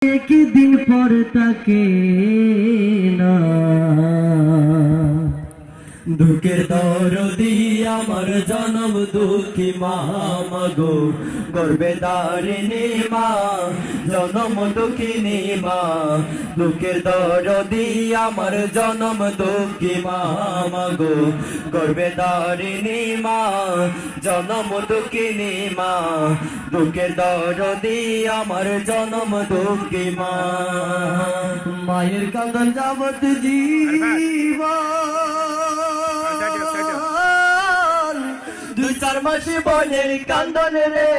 একদিন পর তাকে না দুঃখের দরদি আমার জনম দুঃখী মা মাগো গর্বে দারিণী মা জনম দুঃখিনী মা দুঃখের দরদি আমার জনম দুঃখী মা মাগো গর্বে দারিণী মা জনম দুঃখিনী মা দুঃখের দরদি আমার জনম দুঃখী মা মায়ের কাঁদন যাবত জীবন দুই চার মাসে বনের কান্দন রে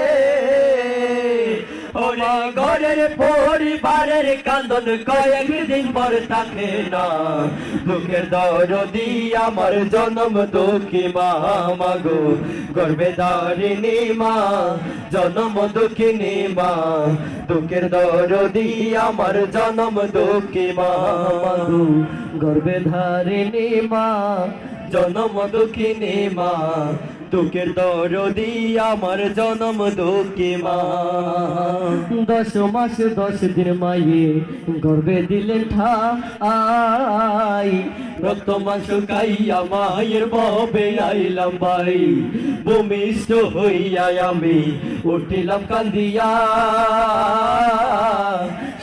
ওরে ঘরের পরিবারের কান্দন কয়েকদিন পর থাকে না দুঃখের দরদি আমার জনম দুঃখী মা মাগো গর্বে দারিণী মা জনম দুঃখিনী মা দুঃখের দরদি আমার জনম দুঃখী মা মাগো গর্বে ধারিণী মা জনম দুঃখিনী মা দুঃখের দরদি আমার জনম দুঃখী মা 10 মাস 10 দিন মায়ে গর্বে দিলেন ঠাই রক্ত মাংস খাইয়া মায়ের ববে আইলাম ভাই ভূমিষ্ঠ হইয়া আমি উঠিলাম কান্দিয়া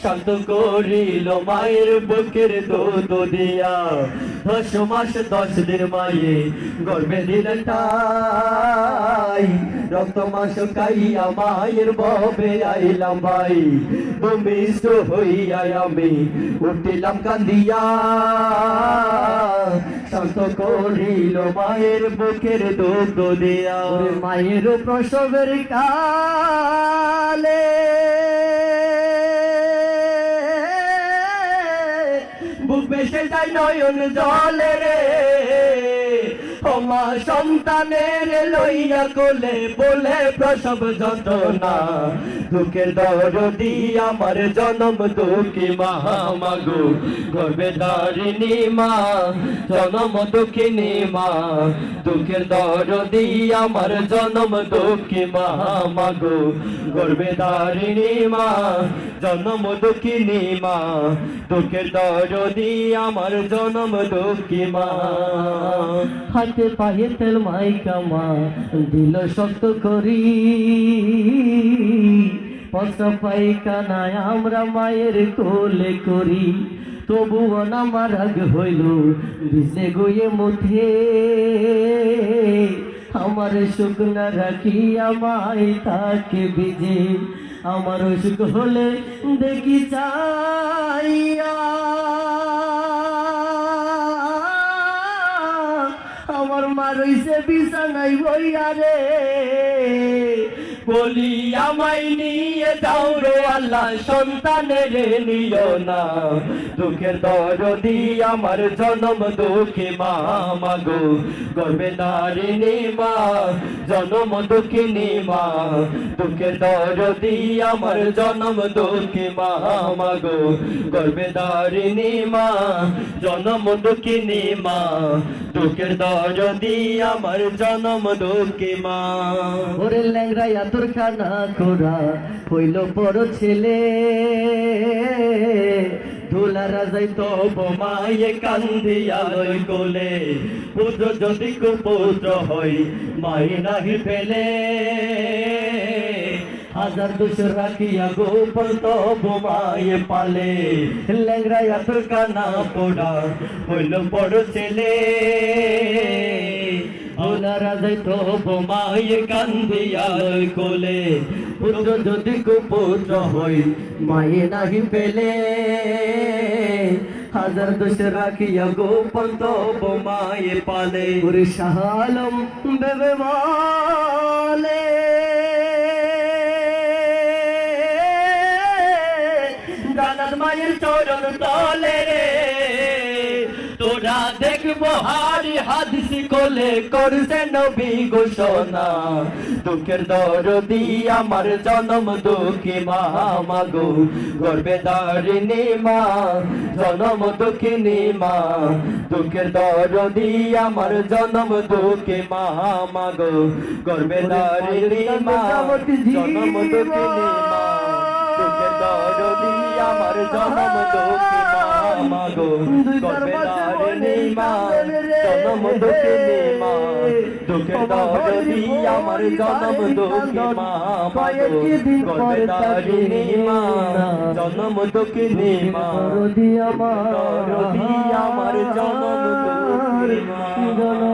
শান্ত করিল মায়ের বুকের দুধ দিয়া 10 মাস 10 দিন মায়ে গর্বে দিলেন ঠাই রক্ত মাংস খাইয়া মায়ের ববে আইলাম ভাই ভূমিষ্ঠ হইয়া আমি উঠিলাম কান্দিয়া শান্ত করিল মায়ের বুকের দুধ দিয়া মায়ের প্রসবের কালে বুক বেসে যায় নয়ন জলে রে মা সন্তানের লইয়া কোলে বলে প্রসব যন্ত্রণা দুঃখের দরদি আমার জনম দুঃখী মা মাগো গর্বে দারিণী মা জনম দুঃখিনী মা দুঃখের দরদি আমার জনম দুঃখী মা মাগো গর্বে দারিণী মা জনম দুঃখিনী মা দুঃখের দরদি আমার জনম দুঃখী মা হাতে পায়ে তেল মাইকা মা দিল শক্ত করি পচা পায়খানায় আমরা মায়ের কোলে করি তবুও না মারাগ হইল ভিজে গয়ে মুঠে আমার শুকনা রাখিয়া মাই তাকে ভিজে আমার অসুখ হলে দেখি চাইয়া আমার মা রইছে বিছানায় বইয়া রে বলি আমায় নিয়ে যাও রে আল্লাহ সন্তানের নিও না দুঃখের দরদি আমার জনম দুঃখী মা মাগো গর্বে দারিণী মা জনম দুঃখিনী মা দুঃখের দরদি আমার জনম দুঃখী মা মাগো গর্বে দারিণী মা জনম দুঃখিনী মা দুঃখের দরদি আমার জনম দুঃখী মা ওরে ল্যাংরাইয়া তোর খানা করা হইল বড় ছেলে ধুলা রাজাই তো বোমায়ে কান্দিয়া লই কোলে পুত্র যদি কুপুত্র হই মাই নাহি ফেলে হাজার দুশ রাখিয়া গোপন তো বোমায়ে পালে ল্যাংরাইয়া তোর কানা পোড়া হইল বড় ছেলে ধুলা রাজাই তো বোমায়ে কান্দিয়া লই কোলে পুত্র যদি কুপুত্র হই মায়ে নাহি পেলে হাজার দোষ রাখিয়া গোপন তো বোমায়ে পালে ওরে শাহালম বেবে বলে জানাত মায়ের চরণ তলে রে তোরা দেখবো হারি হাদিস কোলে করছে নবী ঘোষণা দুঃখের দরদি আমার জনম দুঃখী মা মাগো গর্বে দারিণী মা জনম দুঃখিনী মা দুঃখের দরদি আমার জনম দুঃখী মা মাগো গর্বে দারিণী মা জনম দুঃখিনী মা দুঃখের দরদি আমার জনম দুঃখী মা গো করবে তারিণী মা জনম দুঃখিনী মা দুঃখের দরদি আমার জনম দুঃখী মা করবে তারিণী মা জনম দুঃখিনী মা দরদি আমার দরদি আমার জনম দুঃখী মা